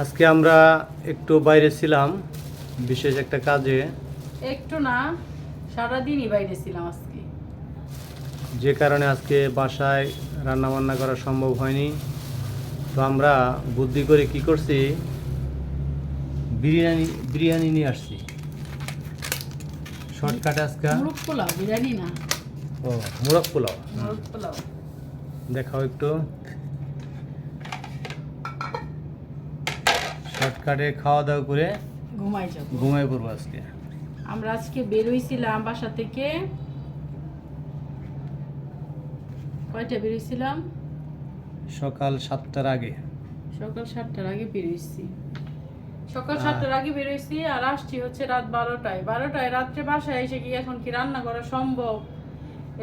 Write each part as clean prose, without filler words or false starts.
আজকে আমরা একটু বাইরে ছিলাম বিশেষ একটা কাজে। একটু না, সারাদিনই বাইরে ছিলাম আজকে। যে কারণে আজকে বাসায় রান্না বান্না করা সম্ভব হয়নি। তো আমরা বুদ্ধি করে কি করছি, বিরিয়ানি নিয়ে আসছি শর্টকাটে আজকে। মুরগ পোলাও, বিরিয়ানি না, ও মোরগ পোলাও। মুরগ পোলাও। দেখাও একটু। শর্টকাটে খাওয়া দাওয়া করে ঘুমাই যাব। ঘুমাই পড়বো আজকে। আমরা আজকে বেরোইছিলাম বাসা থেকে। কয়টা বেরোইছিলাম? সকাল 7টার আগে। সকাল 7টার আগে বেরোইছি। সকাল 7টার আগে বেরোইছি আর আসছি হচ্ছে রাত 12টায়। রাত্রে বাসায় এসে কি এখন কি রান্না করা সম্ভব?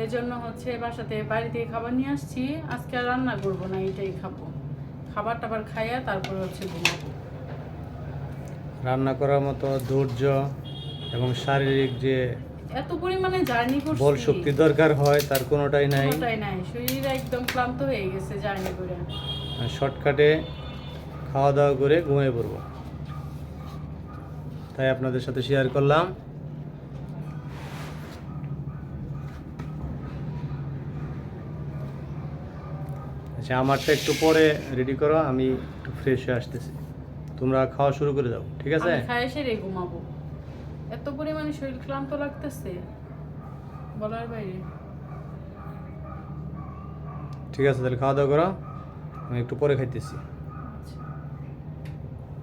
এজন্য হচ্ছে বাসা থেকে বাইরে থেকে খাবার নিয়ে আসছি। আজকে আর রান্না করবো না, এটাই খাবো। খাবার টাবার খাইয়া তারপরে হচ্ছে ঘুমাবো। রান্না করার মতো ধৈর্য এবং শারীরিক যে এত পরিমাণে জার্নি করছি, বল শক্তি দরকার হয় তার কোনোটাই নাই। কোনোটাই নাই। শরীর একদম ক্লান্ত হয়ে গেছে জার্নি করে। শর্টকাটে খাওয়া দাওয়া করে ঘুমিয়ে পড়বো, তাই আপনাদের সাথে শেয়ার করলাম। আচ্ছা, আমারটা একটু পরে রেডি করো, আমি একটু ফ্রেশ হয়ে আসতেছি। তোমরা খাওয়া শুরু করে দাও, ঠিক আছে? আমি খাই এসে ঘুমাবো। এত পরিমাণে শরীর ক্লান্ত লাগতেছে বলার বাইরে। ঠিক আছে, তাহলে খাওয়া দাওয়া করো, আমি একটু পরে খাইতেছি।